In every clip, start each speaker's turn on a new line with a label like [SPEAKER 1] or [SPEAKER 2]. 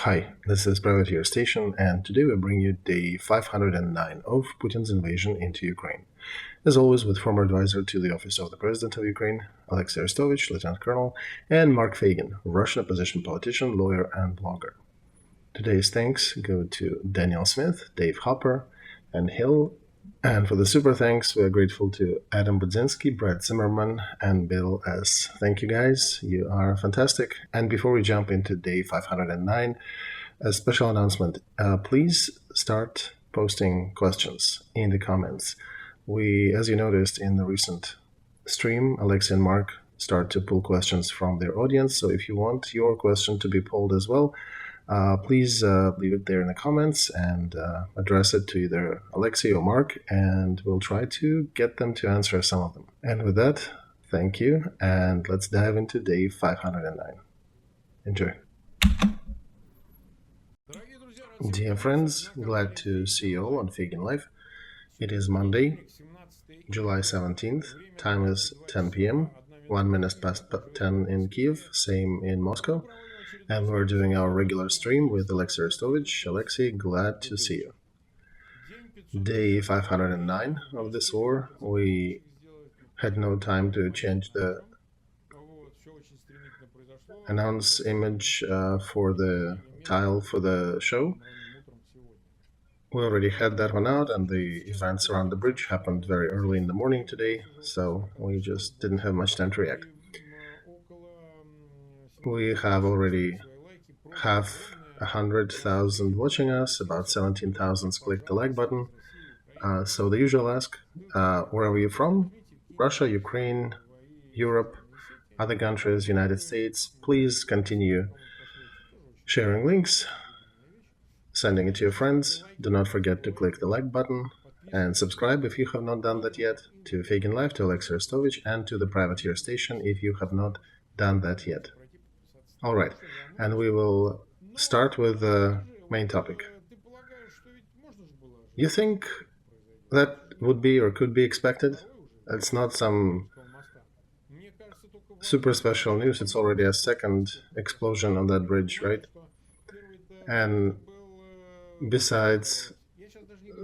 [SPEAKER 1] Hi, this is Privateer Station, and today we bring you day 509 of Putin's invasion into Ukraine. As always, with former advisor to the office of the President of Ukraine, Olexiy Arestovych, Lieutenant Colonel, and Mark Feygin, Russian opposition politician, lawyer, and blogger. Today's thanks go to Daniel Smith, Dave Hopper, and Hill. And for the super thanks, we're grateful to Adam Budzinski, Brad Zimmerman, and Bill S. Thank you guys, you are fantastic. And before we jump into day 509, a special announcement. Please start posting questions in the comments. We, as you noticed in the recent stream, Olexiy and Mark start to pull questions from their audience. So if you want your question to be pulled as well, please leave it there in the comments and address it to either Olexiy or Mark, and we'll try to get them to answer some of them. And with that, thank you, and let's dive into day 509. Enjoy. Dear friends, glad to see you all on Feygin Live. It is Monday, July 17th. Time is 10 p.m., 1 minute past 10 in Kiev, same in Moscow. And we're doing our regular stream with Olexiy Arestovych. Olexiy, glad to see you. Day 509 of this war. We had no time to change the announce image for the tile for the show. We already had that one out, and the events around the bridge happened very early in the morning today, so we just didn't have much time to react. We have already half 100,000 watching us, about 17,000 clicked the like button. So the usual ask, where are you from? Russia, Ukraine, Europe, other countries, United States. Please continue sharing links, sending it to your friends. Do not forget to click the like button and subscribe if you have not done that yet, to Feygin Live, to Olexiy Arestovych, and to the Privateer Station if you have not done that yet. All right, and we will start with the main topic. You think that would be or could be expected? It's not some super special news. It's already a second explosion on that bridge, right? And besides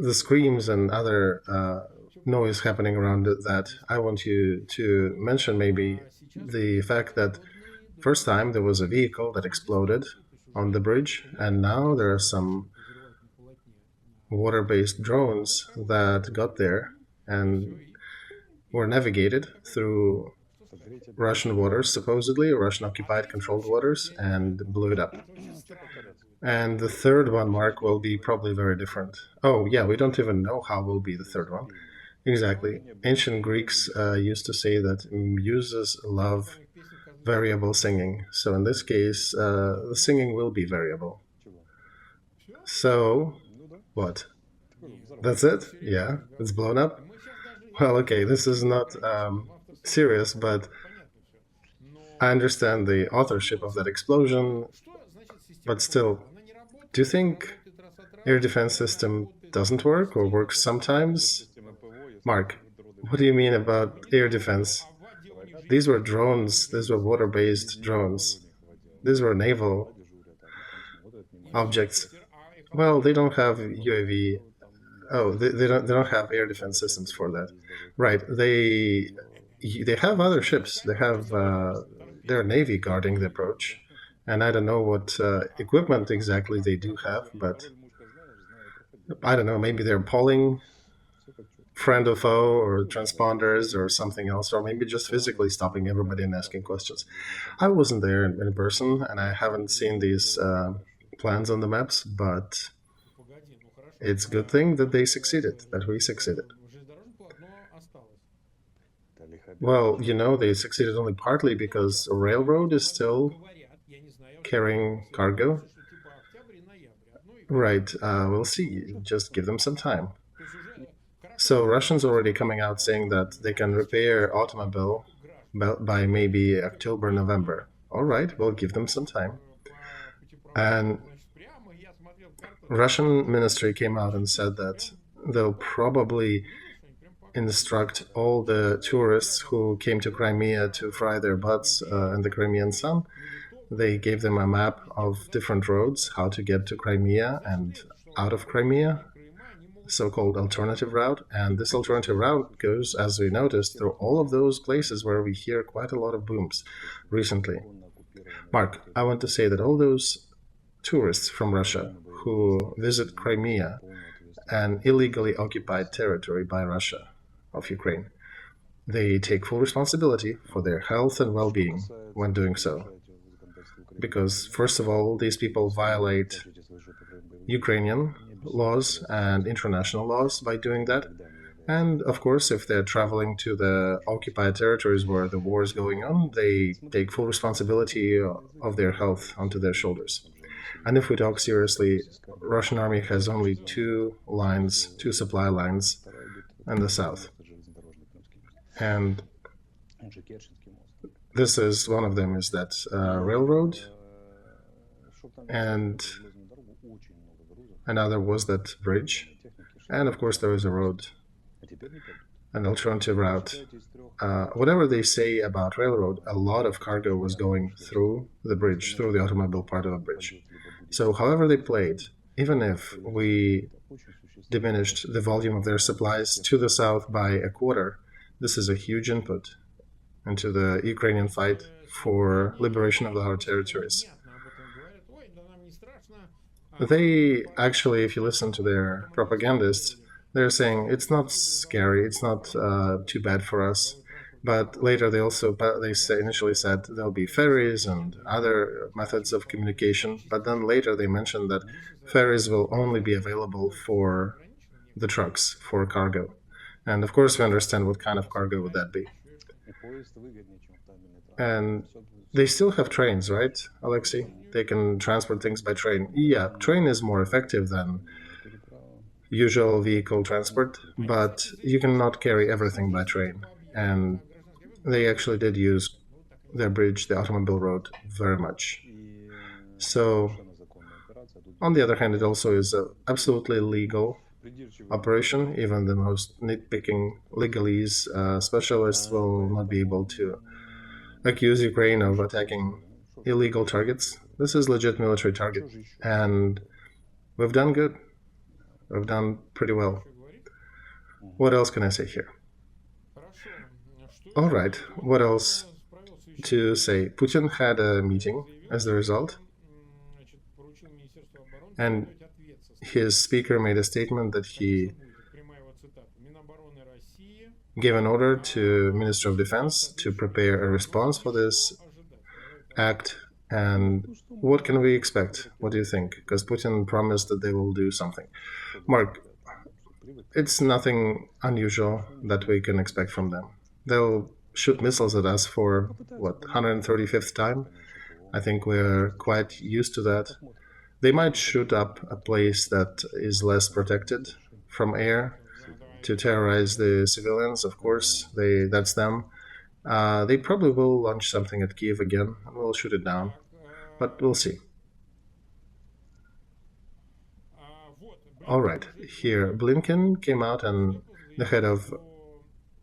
[SPEAKER 1] the screams and other noise happening around that, I want you to mention maybe the fact that first time there was a vehicle that exploded on the bridge, and now there are some water-based drones that got there and were navigated through Russian waters, supposedly Russian-occupied controlled waters, and blew it up. And the third one, Mark, will be probably very different. Oh yeah, we don't even know how will be the third one. Exactly. Ancient Greeks used to say that muses love variable singing. So in this case, the singing will be variable. So, what? That's it? Yeah, it's blown up? Well, okay, this is not serious, but I understand the authorship of that explosion, but still, do you think air defense system doesn't work or works sometimes? Mark, what do you mean about air defense? These were drones, these were water-based drones. These were naval objects. Well, they don't have UAV. Oh, they don't have air defense systems for that. Right, they have other ships. They have their navy guarding the approach. And I don't know what equipment exactly they do have, but I don't know, maybe they're polling friend or foe or transponders or something else, or maybe just physically stopping everybody and asking questions. I wasn't there in person, and I haven't seen these plans on the maps, but it's a good thing that they succeeded, that we succeeded. Well, you know, they succeeded only partly because a railroad is still carrying cargo. Right, we'll see. Just give them some time. So Russians already coming out saying that they can repair automobile by maybe October, November. All right, we'll give them some time. And Russian ministry came out and said that they'll probably instruct all the tourists who came to Crimea to fry their butts in the Crimean sun They gave them a map of different roads, how to get to Crimea and out of Crimea, so-called alternative route. And this alternative route goes, as we noticed, through all of those places where we hear quite a lot of booms recently. Mark, I want to say that all those tourists from Russia who visit Crimea, an illegally occupied territory by Russia of Ukraine, they take full responsibility for their health and well-being when doing so. Because, first of all, these people violate Ukrainian laws and international laws by doing that. And, of course, if they're traveling to the occupied territories where the war is going on, they take full responsibility of their health onto their shoulders. And if we talk seriously, Russian army has only two supply lines in the south. And this is one of them, is that railroad, and another was that bridge, and of course there is a road, an alternative route. Whatever they say about railroad, a lot of cargo was going through the bridge, through the automobile part of the bridge. So however they played, even if we diminished the volume of their supplies to the south by a quarter, this is a huge input into the Ukrainian fight for liberation of our territories. They actually, if you listen to their propagandists, they're saying it's not scary, it's not too bad for us. But later initially said there'll be ferries and other methods of communication. But then later they mentioned that ferries will only be available for the trucks, for cargo. And of course we understand what kind of cargo would that be. And they still have trains, right, Olexiy? They can transport things by train. Yeah, train is more effective than usual vehicle transport, but you cannot carry everything by train. And they actually did use their bridge, the automobile road, very much. So, on the other hand, it also is an absolutely legal operation. Even the most nitpicking legalese specialists will not be able to accuse Ukraine of attacking illegal targets. This is legit military target, and we've done good. We've done pretty well. What else can I say here? All right, what else to say? Putin had a meeting as a result, and his speaker made a statement that he gave an order to Minister of Defense to prepare a response for this act. And what can we expect? What do you think? Because Putin promised that they will do something. Mark, it's nothing unusual that we can expect from them. They'll shoot missiles at us for, 135th time? I think we're quite used to that. They might shoot up a place that is less protected from air to terrorize the civilians, of course. That's them. They probably will launch something at Kiev again, and we'll shoot it down. But we'll see. All right, here, Blinken came out, and the head of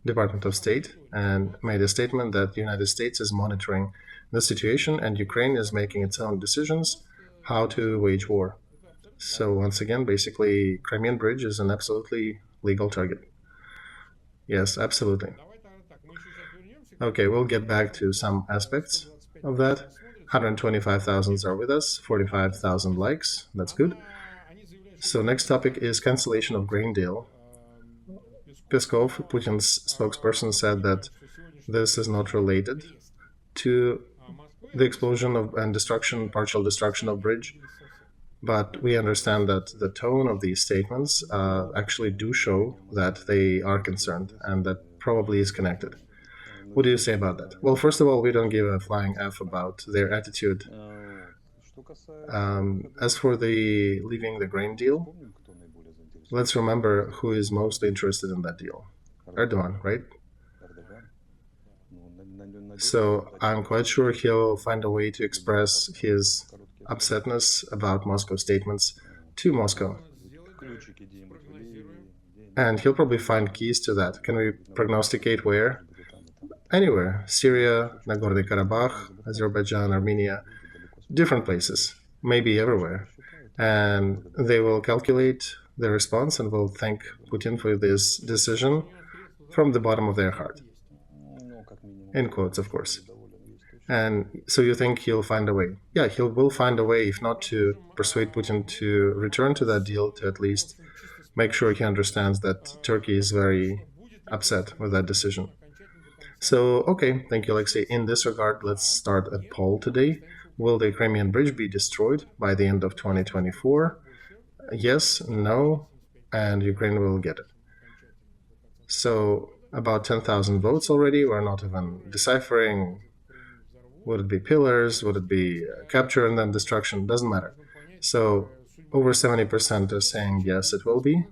[SPEAKER 1] Department of State, and made a statement that the United States is monitoring the situation and Ukraine is making its own decisions how to wage war. So once again, basically, Crimean Bridge is an absolutely legal target. Yes, absolutely. Okay, we'll get back to some aspects of that. 125,000 are with us, 45,000 likes, that's good. So next topic is cancellation of grain deal. Peskov, Putin's spokesperson, said that this is not related to the explosion and partial destruction of bridge. But we understand that the tone of these statements actually do show that they are concerned, and that probably is connected. What do you say about that? Well, first of all, we don't give a flying F about their attitude. As for leaving the grain deal, let's remember who is most interested in that deal. Erdogan, right? So I'm quite sure he'll find a way to express his upsetness about Moscow's statements to Moscow. And he'll probably find keys to that. Can we prognosticate where? Anywhere. Syria, Nagorno-Karabakh, Azerbaijan, Armenia. different places, maybe everywhere, and they will calculate the response and will thank Putin for this decision from the bottom of their heart. In quotes, of course. And so you think he'll find a way? Yeah, he will find a way, if not to persuade Putin to return to that deal, to at least make sure he understands that Turkey is very upset with that decision. So, okay, thank you, Olexiy. In this regard, let's start a poll today. Will the Crimean bridge be destroyed by the end of 2024? Yes, no, and Ukraine will get it. So, about 10,000 votes already. We're not even deciphering. Would it be pillars? Would it be capture and then destruction? Doesn't matter. So, over 70% are saying yes, it will be.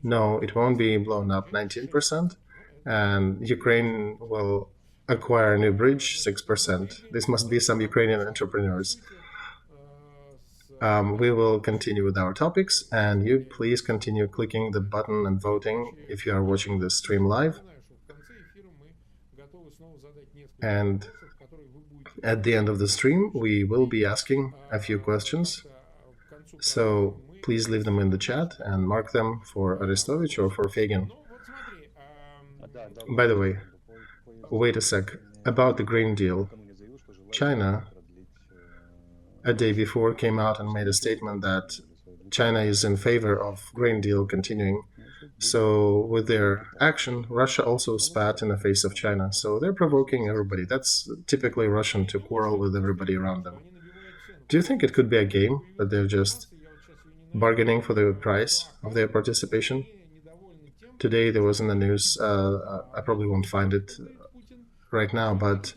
[SPEAKER 1] No, it won't be blown up, 19%. And Ukraine will acquire a new bridge, 6%. This must be some Ukrainian entrepreneurs. We will continue with our topics, and you please continue clicking the button and voting if you are watching this stream live. And at the end of the stream, we will be asking a few questions. So please leave them in the chat and mark them for Arestovych or for Feygin. By the way, wait a sec. About the Green Deal, China, a day before, came out and made a statement that China is in favor of Green Deal continuing. So with their action, Russia also spat in the face of China. So they're provoking everybody. That's typically Russian, to quarrel with everybody around them. Do you think it could be a game, that they're just bargaining for the price of their participation? Today there was in the news, I probably won't find it right now, but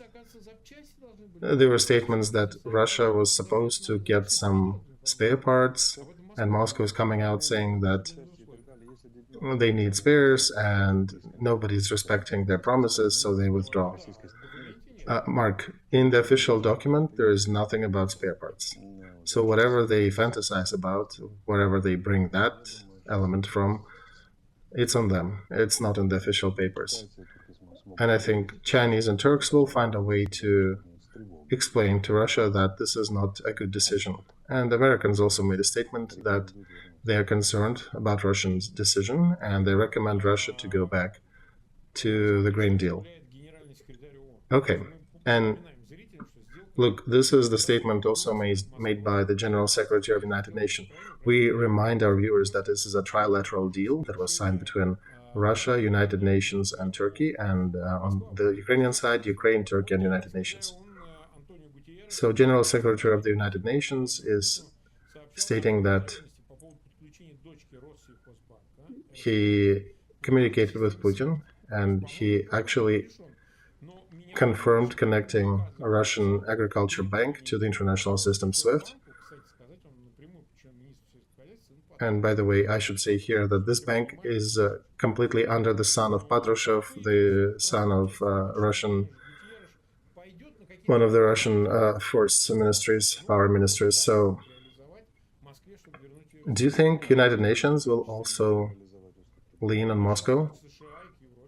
[SPEAKER 1] there were statements that Russia was supposed to get some spare parts, and Moscow is coming out saying that they need spares and nobody's respecting their promises, so they withdraw. Mark, in the official document, there is nothing about spare parts. So whatever they fantasize about, wherever they bring that element from, it's on them. It's not in the official papers. And I think Chinese and Turks will find a way to explain to Russia that this is not a good decision. And Americans also made a statement that they are concerned about Russia's decision, and they recommend Russia to go back to the Green Deal. Okay, and look, this is the statement also made by the General Secretary of the United Nations. We remind our viewers that this is a trilateral deal that was signed between Russia, United Nations, and Turkey, and on the Ukrainian side, Ukraine, Turkey, and United Nations. So General Secretary of the United Nations is stating that he communicated with Putin, and he actually confirmed connecting a Russian agriculture bank to the international system SWIFT. And by the way, I should say here that this bank is completely under the son of Patrushev, the son of one of the Russian force ministries, power ministries. So do you think United Nations will also lean on Moscow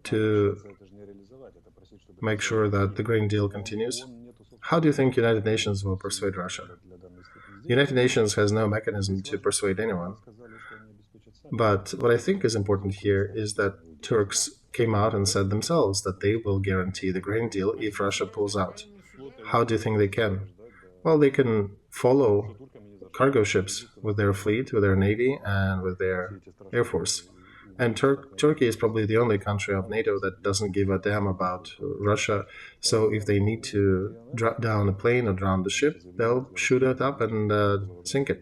[SPEAKER 1] to make sure that the Green Deal continues? How do you think United Nations will persuade Russia? United Nations has no mechanism to persuade anyone. But what I think is important here is that Turks came out and said themselves that they will guarantee the Green Deal if Russia pulls out. How do you think they can? Well, they can follow cargo ships with their fleet, with their navy, and with their air force. And Turkey is probably the only country of NATO that doesn't give a damn about Russia. So if they need to drop down a plane or drown the ship, they'll shoot it up and sink it.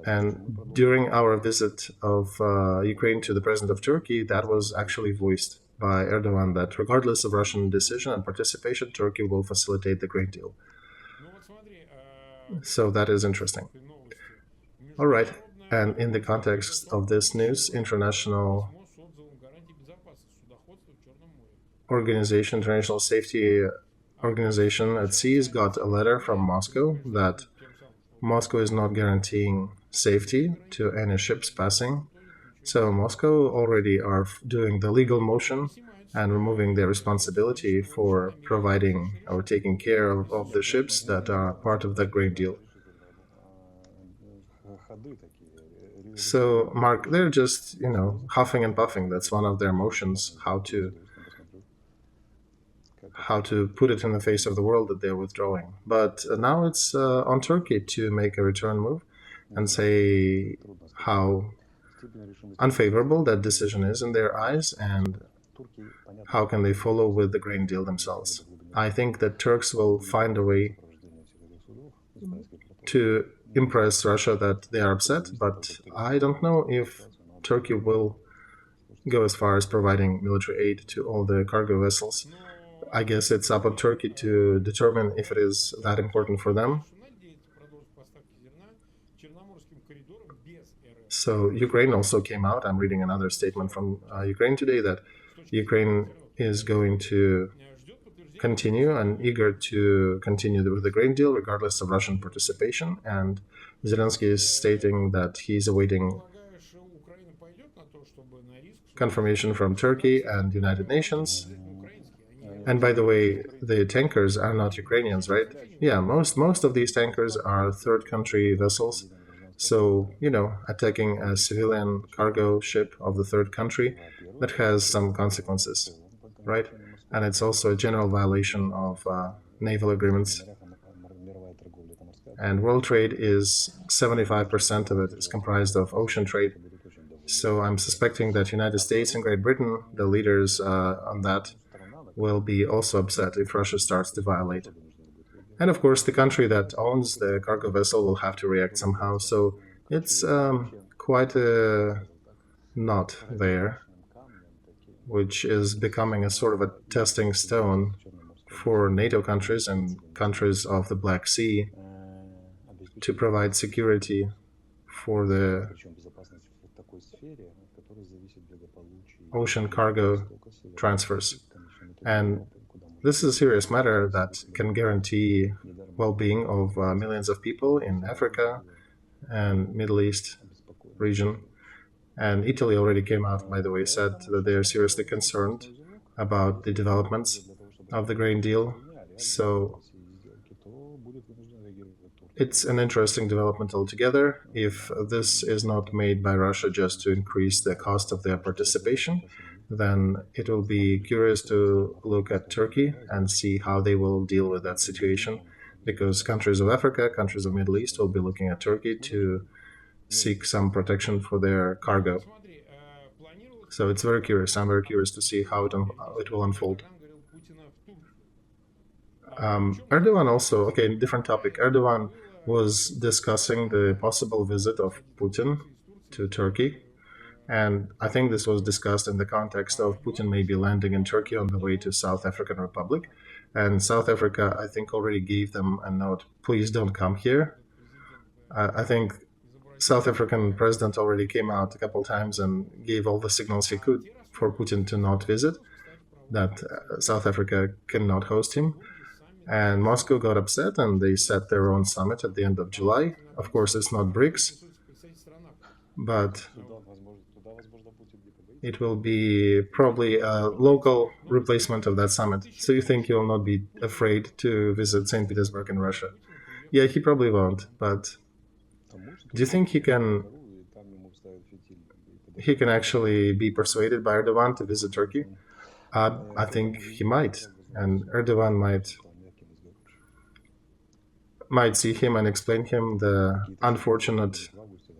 [SPEAKER 1] And during our visit of Ukraine to the president of Turkey, that was actually voiced by Erdogan, that regardless of Russian decision and participation, Turkey will facilitate the Green Deal. So that is interesting. All right. And in the context of this news, International Organization, International Safety Organization at Seas got a letter from Moscow that Moscow is not guaranteeing safety to any ships passing. So Moscow already are doing the legal motion and removing their responsibility for providing or taking care of the ships that are part of the grain deal. So, Mark, they're just, huffing and puffing. That's one of their motions, how to put it in the face of the world that they're withdrawing. But now it's on Turkey to make a return move and say how unfavorable that decision is in their eyes and how can they follow with the grain deal themselves. I think that Turks will find a way to impress Russia that they are upset, but I don't know if Turkey will go as far as providing military aid to all the cargo vessels. I guess it's up on Turkey to determine if it is that important for them. So Ukraine also came out. I'm reading another statement from Ukraine today that Ukraine is going to continue and eager to continue with the grain deal regardless of Russian participation. And Zelensky is stating that he's awaiting confirmation from Turkey and United Nations. And by the way, the tankers are not Ukrainians, right? Yeah, most of these tankers are third country vessels. So, attacking a civilian cargo ship of the third country, that has some consequences, right? And it's also a general violation of naval agreements. And world trade is 75% of it is comprised of ocean trade. So I'm suspecting that United States and Great Britain, the leaders on that, will be also upset if Russia starts to violate. And of course, the country that owns the cargo vessel will have to react somehow. So it's quite a knot there, which is becoming a sort of a testing stone for NATO countries and countries of the Black Sea to provide security for the ocean cargo transfers. And this is a serious matter that can guarantee well-being of millions of people in Africa and Middle East region. And Italy already came out, by the way, said that they are seriously concerned about the developments of the grain deal. So it's an interesting development altogether. If this is not made by Russia just to increase the cost of their participation, then it will be curious to look at Turkey and see how they will deal with that situation, because countries of Africa, countries of Middle East will be looking at Turkey to seek some protection for their cargo. So it's very curious. I'm very curious to see how it will unfold. Erdogan also, okay, different topic. Erdogan was discussing the possible visit of Putin to Turkey. And I think this was discussed in the context of Putin maybe landing in Turkey on the way to South African Republic. And South Africa, I think, already gave them a note, please don't come here. I think South African president already came out a couple times and gave all the signals he could for Putin to not visit, that South Africa cannot host him. And Moscow got upset and they set their own summit at the end of July. Of course, it's not BRICS, but it will be probably a local replacement of that summit. So you think he will not be afraid to visit St. Petersburg in Russia? Yeah, he probably won't, but do you think he can actually be persuaded by Erdogan to visit Turkey? I think he might, and Erdogan might see him and explain him the unfortunate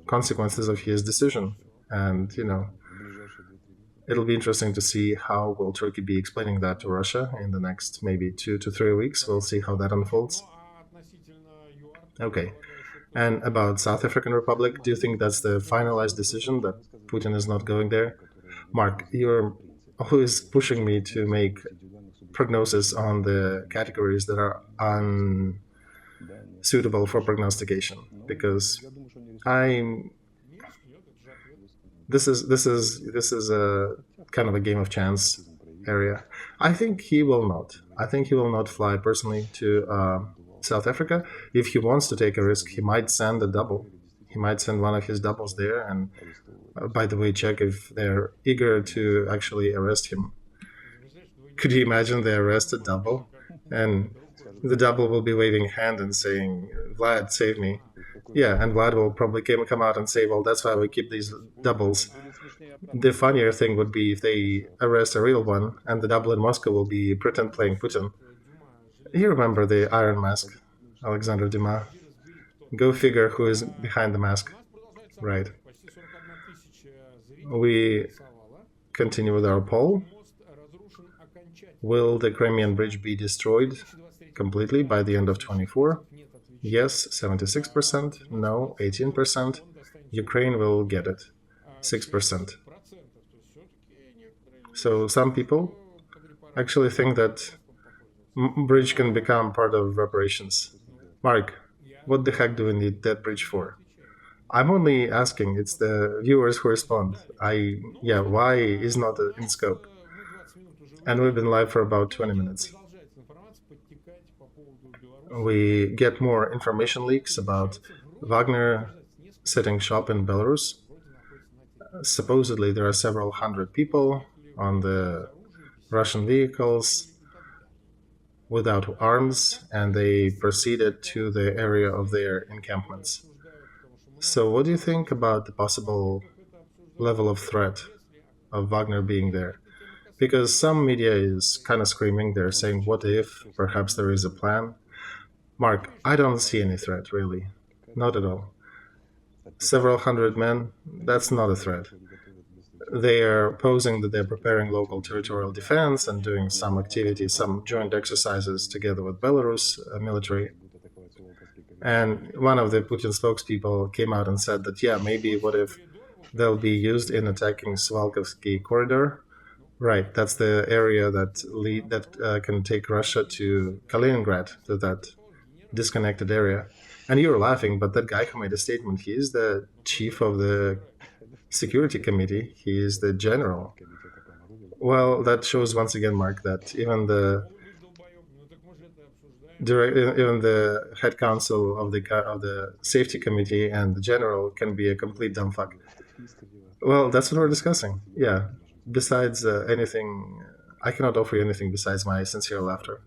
[SPEAKER 1] consequences of his decision. And, it'll be interesting to see how will Turkey be explaining that to Russia in the next maybe 2 to 3 weeks. We'll see how that unfolds. Okay. And about South African Republic, do you think that's the finalized decision that Putin is not going there? Mark, you're always pushing me to make prognosis on the categories that are unsuitable for prognostication, because this is a kind of a game of chance area. I think he will not. I think he will not fly personally to South Africa. If he wants to take a risk, he might send a double. He might send one of his doubles there, and by the way, check if they're eager to actually arrest him. Could you imagine they arrest a double, and the double will be waving a hand and saying, "Vlad, save me." Yeah, and Vlad will probably come out and say, "Well, that's why we keep these doubles." The funnier thing would be if they arrest a real one, and the double in Moscow will be pretend playing Putin. You remember the Iron Mask, Alexander Dumas? Go figure who is behind the mask. Right. We continue with our poll. Will the Crimean bridge be destroyed completely by the end of 24? Yes, 76%. No, 18%. Ukraine will get it, 6%. So some people actually think that bridge can become part of reparations. Mark, what the heck do we need that bridge for? I'm only asking. It's the viewers who respond. Why is not in scope? And we've been live for about 20 minutes. We get more information leaks about Wagner setting shop in Belarus. Supposedly, there are several hundred people on the Russian vehicles without arms, and they proceeded to the area of their encampments. So what do you think about the possible level of threat of Wagner being there? Because some media is kind of screaming, they're saying, what if, perhaps there is a plan? Mark, I don't see any threat, really. Not at all. Several hundred men, that's not a threat. They are posing that they're preparing local territorial defense and doing some activities, some joint exercises together with Belarus military. And one of the Putin spokespeople came out and said that, maybe what if they'll be used in attacking Svalkovsky corridor? Right, that's the area that can take Russia to Kaliningrad, to that disconnected area. And you were laughing, but that guy who made a statement, he is the chief of the security committee. He is the general. Well, that shows once again, Mark, that even the head counsel of the safety committee and the general can be a complete dumbfuck. Well, that's what we're discussing. Yeah. Besides anything, I cannot offer you anything besides my sincere laughter.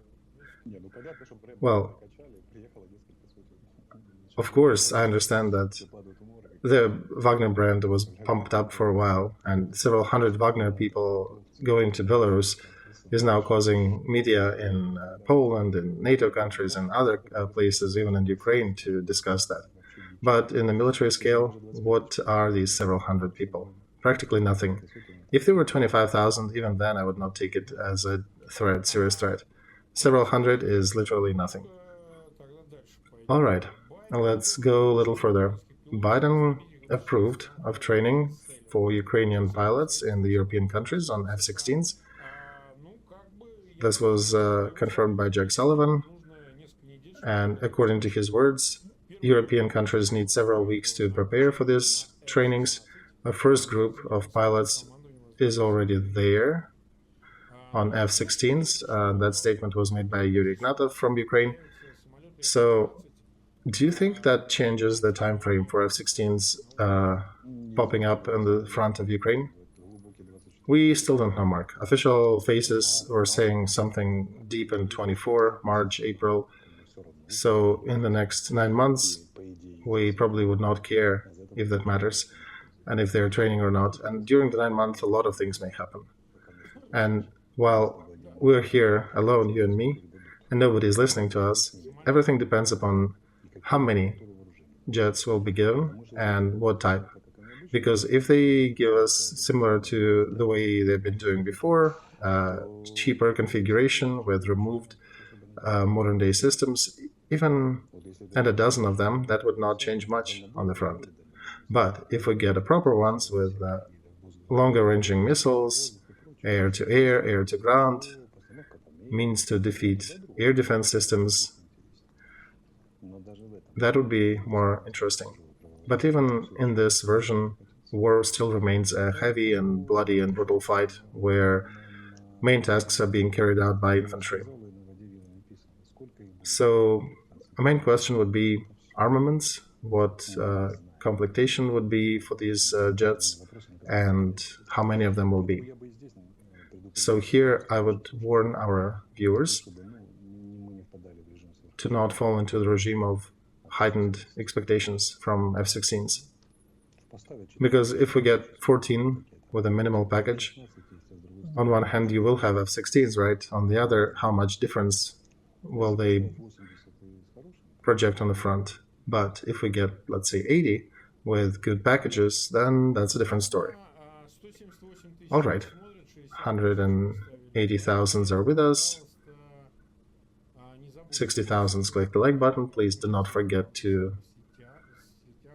[SPEAKER 1] Well, of course, I understand that the Wagner brand was pumped up for a while, and several hundred Wagner people going to Belarus is now causing media in Poland, in NATO countries, and other places, even in Ukraine, to discuss that. But in the military scale, what are these several hundred people? Practically nothing. If there were 25,000, even then I would not take it as a threat, serious threat. Several hundred is literally nothing. All right, let's go a little further. Biden approved of training for Ukrainian pilots in the European countries on F-16s. This was confirmed by Jack Sullivan, and according to his words, European countries need several weeks to prepare for these trainings. A first group of pilots is already there on F-16s. That statement was made by Yuri Ignatov from Ukraine. So do you think that changes the time frame for F-16s popping up on the front of Ukraine? We still don't know, Mark. Official faces were saying something deep in 24, March, April. So in the next 9 months, we probably would not care if that matters and if they're training or not. And during the 9 months, a lot of things may happen. And while we're here alone, you and me, and nobody is listening to us, everything depends upon how many jets will be given and what type. Because if they give us similar to the way they've been doing before, cheaper configuration with removed modern day systems, even and a dozen of them, that would not change much on the front. But if we get a proper ones with longer ranging missiles, air to air, air to ground, means to defeat air defense systems, that would be more interesting. But even in this version, war still remains a heavy and bloody and brutal fight where main tasks are being carried out by infantry. So a main question would be armaments, what completion would be for these jets, and how many of them will be. So here I would warn our viewers to not fall into the regime of heightened expectations from F-16s. Because if we get 14 with a minimal package, on one hand you will have F-16s, right? On the other, how much difference will they project on the front? But if we get, let's say, 80 with good packages, then that's a different story. All right, 180,000 are with us. 60,000 click the like button. Please do not forget to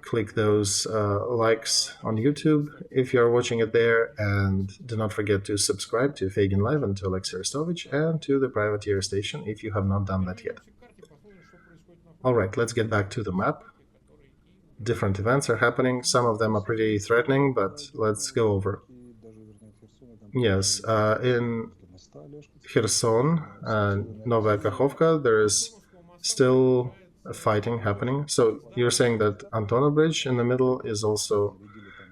[SPEAKER 1] click those likes on YouTube if you're watching it there, and do not forget to subscribe to Feygin Live and to Olexiy Arestovych and to the privateer station if you have not done that yet. Alright, let's get back to the map. Different events are happening. Some of them are pretty threatening, but let's go over. Yes, in Kherson and Nova Kakhovka, there is still fighting happening. So you're saying that Antonov Bridge in the middle is also,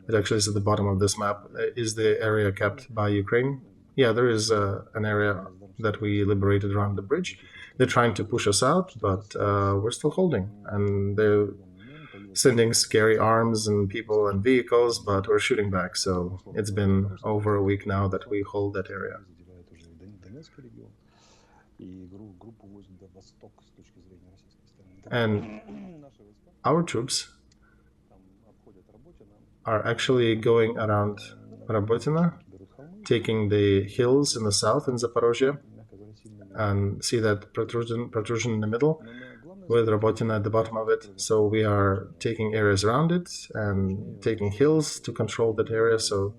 [SPEAKER 1] it actually is at the bottom of this map, is the area kept by Ukraine? Yeah, there is an area that we liberated around the bridge. They're trying to push us out, but we're still holding. And they're sending scary arms and people and vehicles, but we're shooting back. So it's been over a week now that we hold that area. And our troops are actually going around Rabotina, taking the hills in the south in Zaporozhye, and see that protrusion in the middle with Rabotina at the bottom of it. So we are taking areas around it and taking hills to control that area, so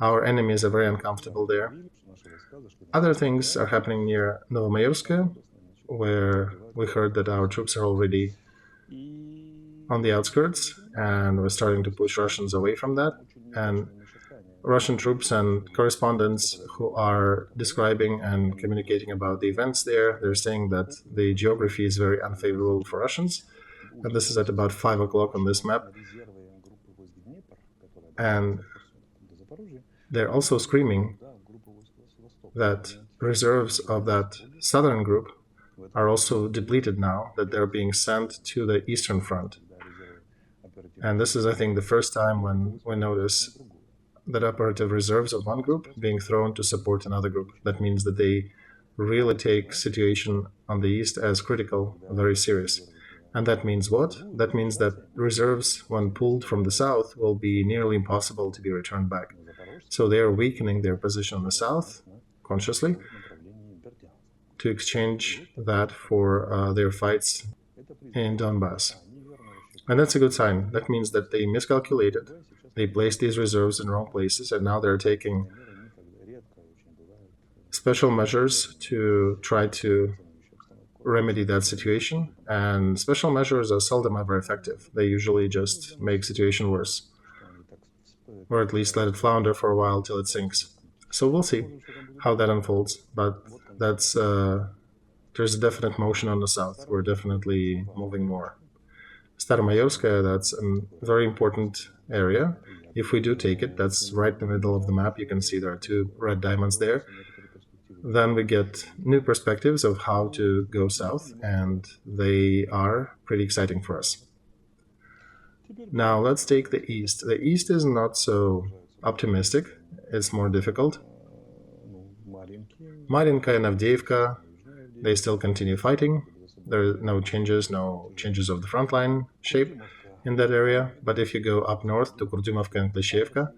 [SPEAKER 1] our enemies are very uncomfortable there. Other things are happening near Novomayorsk, where we heard that our troops are already on the outskirts, and we're starting to push Russians away from that. And Russian troops and correspondents who are describing and communicating about the events there, they're saying that the geography is very unfavorable for Russians. And this is at about 5 o'clock on this map. And they're also screaming that reserves of that southern group are also depleted now, that they're being sent to the Eastern Front. And this is, I think, the first time when we notice that operative reserves of one group being thrown to support another group. That means that they really take situation on the East as critical, very serious. And that means what? That means that reserves, when pulled from the south, will be nearly impossible to be returned back. So they are weakening their position on the south, consciously, to exchange that for their fights in Donbass. And that's a good sign. That means that they miscalculated. They placed these reserves in wrong places, and now they're taking special measures to try to remedy that situation. And special measures are seldom ever effective. They usually just make situation worse, or at least let it flounder for a while till it sinks. So we'll see how that unfolds, but that's there's a definite motion on the south. We're definitely moving more. Staromayorskaya, that's a very important area. If we do take it, that's right in the middle of the map. You can see there are two red diamonds there. Then we get new perspectives of how to go south, and they are pretty exciting for us. Now let's take the east. The east is not so optimistic. It's more difficult. Marinka and Avdiivka, they still continue fighting. There are no changes of the front line shape in that area. But if you go up north to Kurdyumovka and Klishevka,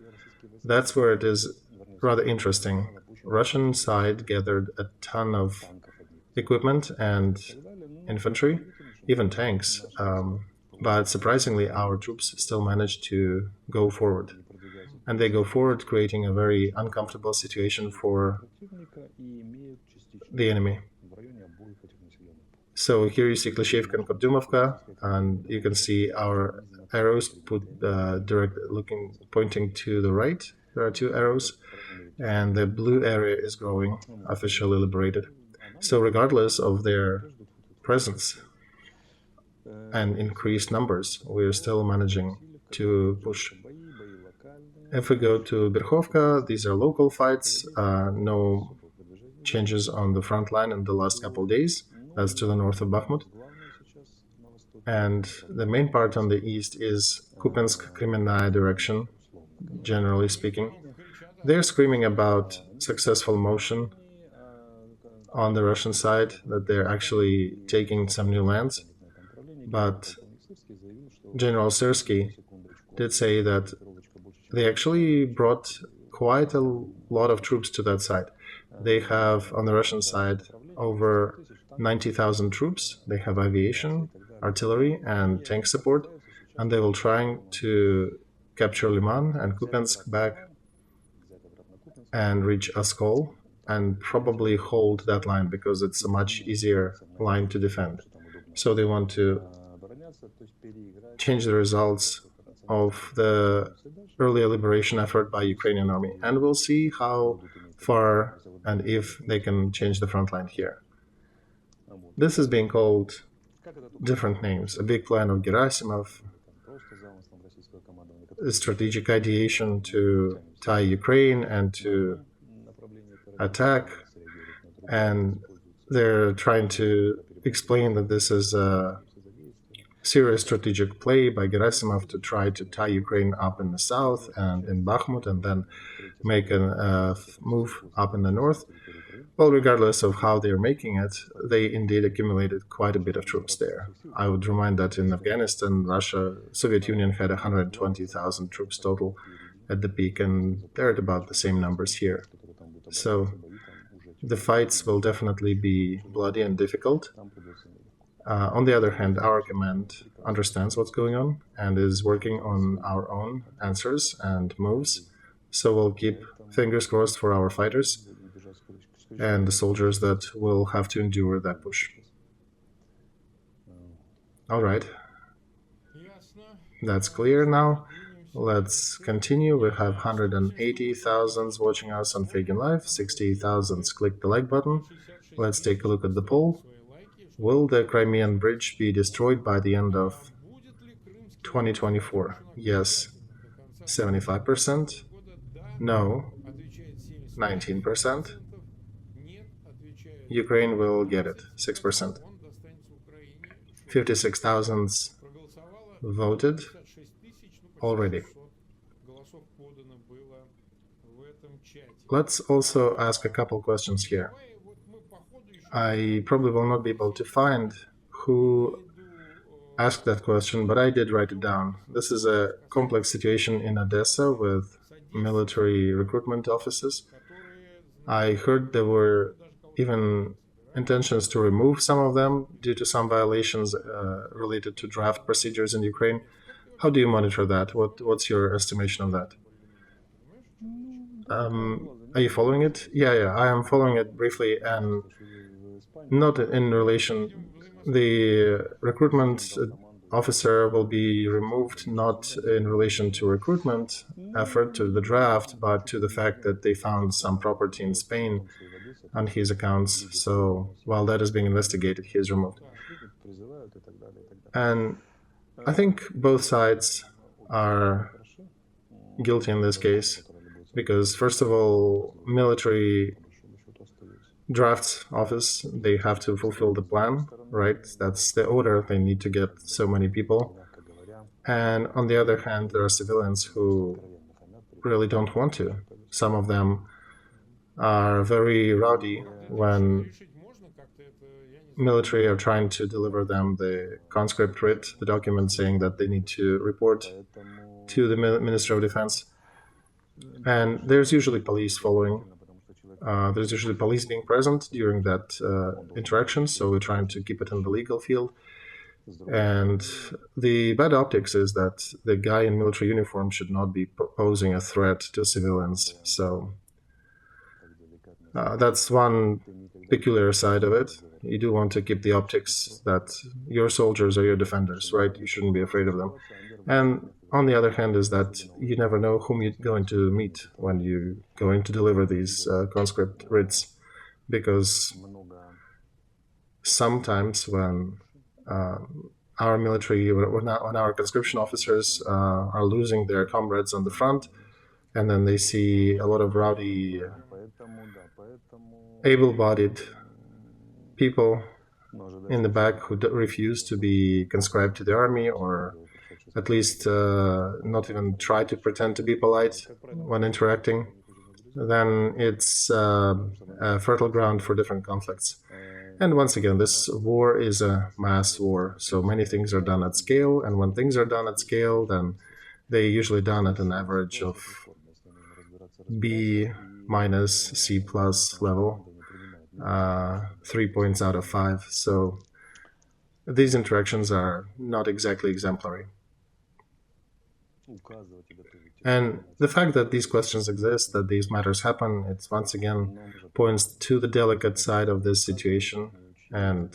[SPEAKER 1] that's where it is rather interesting. Russian side gathered a ton of equipment and infantry, even tanks. But surprisingly, our troops still managed to go forward. And they go forward, creating a very uncomfortable situation for the enemy. So here you see Klishevka and Kurdyumovka, and you can see our arrows pointing to the right. There are two arrows, and the blue area is growing, officially liberated. So regardless of their presence and increased numbers, we're still managing to push. If we go to Berkhovka, these are local fights, no changes on the front line in the last couple of days. That's to the north of Bakhmut. And the main part on the east is Kupiansk, Crimean direction, generally speaking. They're screaming about successful motion on the Russian side, that they're actually taking some new lands. But General Syrsky did say that they actually brought quite a lot of troops to that side. They have, on the Russian side, over 90,000 troops. They have aviation, artillery, and tank support, and they will try to capture Liman and Kupiansk back and reach Oskol and probably hold that line because it's a much easier line to defend. So they want to change the results of the earlier liberation effort by Ukrainian army, and we'll see how far and if they can change the front line here. This is being called different names: a big plan of Gerasimov, a strategic ideation to tie Ukraine and to attack, and they're trying to explain that this is a serious strategic play by Gerasimov to try to tie Ukraine up in the south and in Bakhmut and then make a move up in the north. Well, regardless of how they're making it, they indeed accumulated quite a bit of troops there. I would remind that in Afghanistan, Russia, Soviet Union had 120,000 troops total at the peak, and they're at about the same numbers here. So the fights will definitely be bloody and difficult. On the other hand, our command understands what's going on and is working on our own answers and moves. So we'll keep fingers crossed for our fighters and the soldiers that will have to endure that push. All right. That's clear now. Let's continue. We have 180,000 watching us on Feygin Live. 60,000 click the like button. Let's take a look at the poll. Will the Crimean bridge be destroyed by the end of 2024? Yes, 75%. No, 19%. Ukraine will get it, 6%. 56,000 voted already. Let's also ask a couple questions here. I probably will not be able to find who asked that question, but I did write it down. This is a complex situation in Odessa with military recruitment offices. I heard there were even intentions to remove some of them due to some violations related to draft procedures in Ukraine. How do you monitor that? What's your estimation of that? Are you following it? Yeah, I am following it briefly, and not in relation. The recruitment officer will be removed not in relation to recruitment effort, to the draft, but to the fact that they found some property in Spain on his accounts. So while that is being investigated, he is removed. And I think both sides are guilty in this case, because first of all, military drafts office, they have to fulfill the plan, right? That's the order. They need to get so many people. And on the other hand, there are civilians who really don't want to. Some of them are very rowdy when military are trying to deliver them the conscript writ, the document saying that they need to report to the Minister of Defense. And there's usually police following. There's usually police being present during that interaction, so we're trying to keep it in the legal field. And the bad optics is that the guy in military uniform should not be posing a threat to civilians. So that's one peculiar side of it. You do want to keep the optics that your soldiers are your defenders, right? You shouldn't be afraid of them. And on the other hand is that you never know whom you're going to meet when you're going to deliver these conscript writs, because sometimes when our military, when our conscription officers are losing their comrades on the front, and then they see a lot of rowdy, able-bodied people in the back who refuse to be conscribed to the army, or at least not even try to pretend to be polite when interacting, then it's a fertile ground for different conflicts. And once again, this war is a mass war, so many things are done at scale, and when things are done at scale, then they usually done at an average of B minus C plus level, 3 points out of 5. So these interactions are not exactly exemplary. And the fact that these questions exist, that these matters happen, it's once again points to the delicate side of this situation. And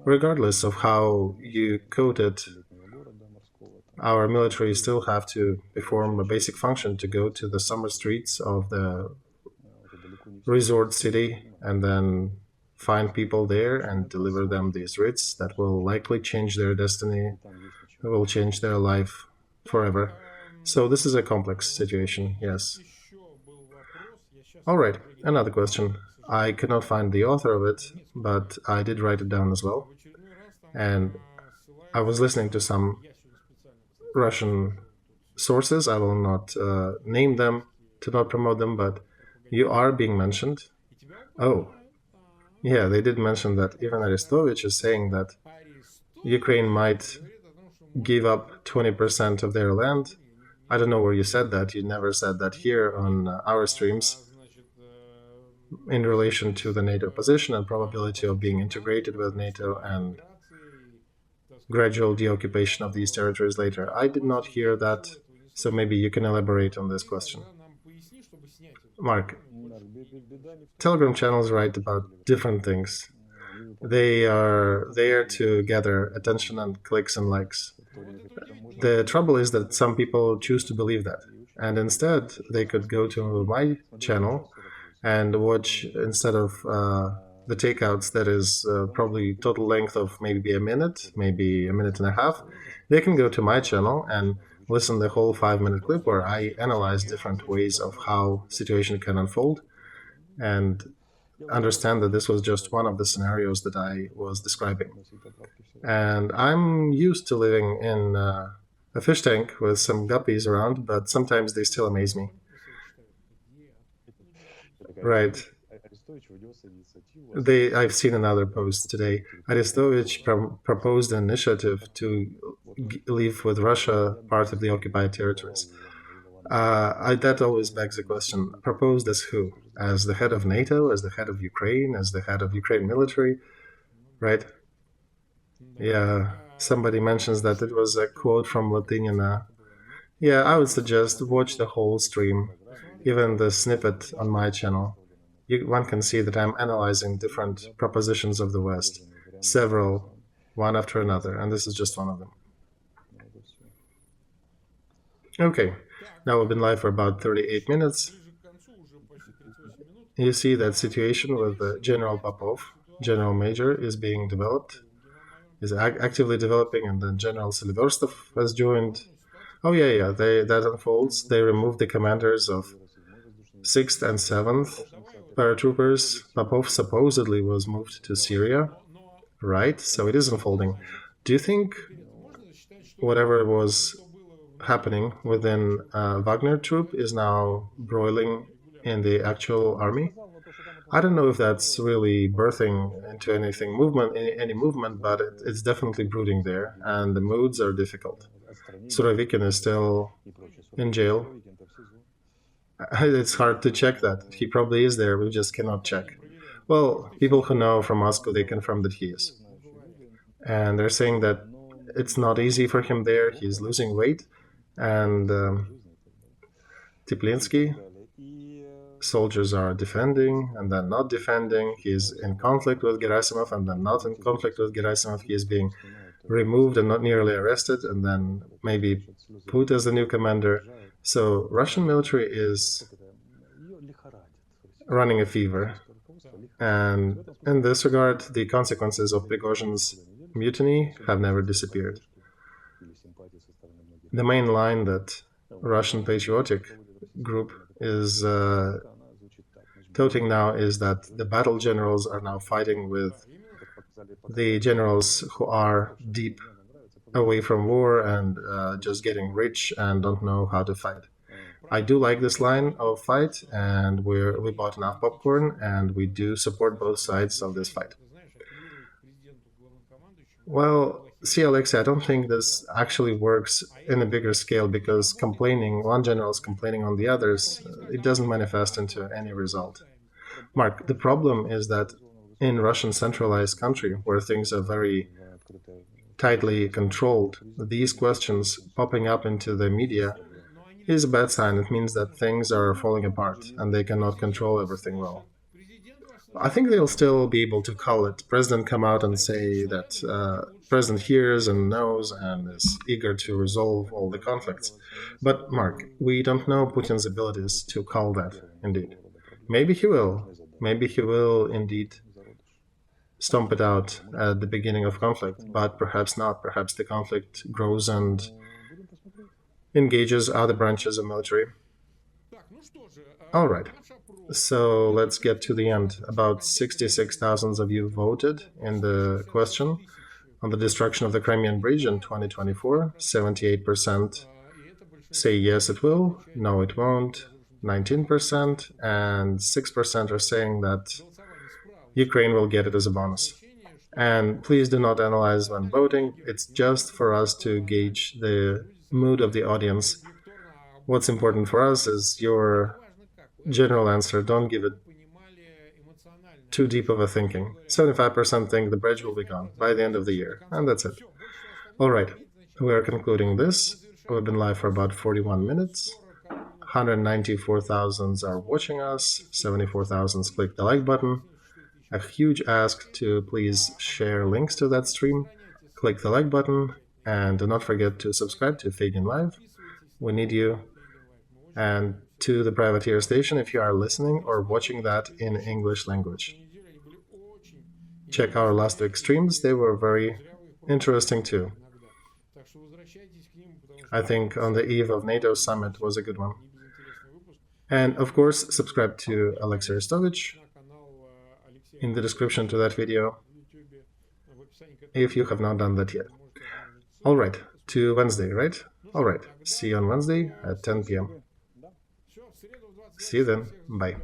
[SPEAKER 1] regardless of how you code it, our military still have to perform a basic function to go to the summer streets of the resort city and then find people there and deliver them these writs that will likely change their destiny, will change their life forever. So this is a complex situation, yes. All right, another question. I could not find the author of it, but I did write it down as well. And I was listening to some Russian sources. I will not name them to not promote them, but you are being mentioned. Oh, yeah, they did mention that even Arestovych is saying that Ukraine might give up 20% of their land. I don't know where you said that. You never said that here on our streams in relation to the NATO position and probability of being integrated with NATO and gradual deoccupation of these territories later. I did not hear that, so maybe you can elaborate on this question. Mark, Telegram channels write about different things. They are there to gather attention and clicks and likes. The trouble is that some people choose to believe that, and instead they could go to my channel and watch, instead of the takeouts that is probably total length of maybe a minute and a half, they can go to my channel and listen the whole 5-minute clip where I analyze different ways of how situation can unfold and understand that this was just one of the scenarios that I was describing. And I'm used to living in a fish tank with some guppies around, but sometimes they still amaze me. Right. I've seen another post today. Arestovych proposed an initiative to leave with Russia part of the occupied territories. That always begs the question, proposed as who? As the head of NATO, as the head of Ukraine, as the head of Ukraine military, right? Yeah, somebody mentions that it was a quote from Latinina. Yeah, I would suggest watch the whole stream, even the snippet on my channel. One can see that I'm analyzing different propositions of the West, several, one after another, and this is just one of them. Okay, now we've been live for about 38 minutes. You see that situation with General Popov, General Major, is being developed, is actively developing, and then General Seliverstov has joined. Oh yeah, that unfolds. They removed the commanders of 6th and 7th paratroopers. Popov supposedly was moved to Syria, right? So it is unfolding. Do you think whatever was happening within Wagner troop is now broiling in the actual army? I don't know if that's really birthing into any movement, but it's definitely brooding there, and the moods are difficult. Surovikin is still in jail. It's hard to check that. He probably is there, we just cannot check. Well, people who know from Moscow, they confirm that he is. And they're saying that it's not easy for him there, he's losing weight, and Teplinsky, soldiers are defending and then not defending. He's in conflict with Gerasimov and then not in conflict with Gerasimov. He is being removed and not nearly arrested and then maybe put as the new commander. So Russian military is running a fever. And in this regard, the consequences of Prigozhin's mutiny have never disappeared. The main line that Russian patriotic group is toting now is that the battle generals are now fighting with the generals who are deep away from war and just getting rich and don't know how to fight. I do like this line of fight, and we bought enough popcorn, and we do support both sides of this fight. Well, see, Olexiy, I don't think this actually works in a bigger scale because one general is complaining on the others, it doesn't manifest into any result. Mark, the problem is that in Russian centralized country, where things are very tightly controlled, these questions popping up into the media is a bad sign. It means that things are falling apart and they cannot control everything well. I think they'll still be able to call it. President come out and say that President hears and knows and is eager to resolve all the conflicts. But Mark, we don't know Putin's abilities to call that, indeed. Maybe he will. Maybe he will indeed stomp it out at the beginning of conflict, but perhaps not. Perhaps the conflict grows and engages other branches of military. All right. So let's get to the end. About 66,000 of you voted in the question on the destruction of the Crimean bridge in 2024. 78% say yes, it will, no, it won't. 19%, and 6% are saying that Ukraine will get it as a bonus. And please do not analyze when voting. It's just for us to gauge the mood of the audience. What's important for us is your general answer. Don't give it too deep of a thinking. 75% think the bridge will be gone by the end of the year, and that's it. All right, we are concluding this. We've been live for about 41 minutes. 194,000 are watching us. 74,000 click the like button. A huge ask to please share links to that stream. Click the like button, and do not forget to subscribe to Feygin Live. We need you. And to the privateer station if you are listening or watching that in English language. Check our last week's streams, they were very interesting too. I think on the eve of NATO summit was a good one. And of course, subscribe to Olexiy Arestovych in the description to that video if you have not done that yet. All right, to Wednesday, right? All right, see you on Wednesday at 10 p.m. See you then. Bye.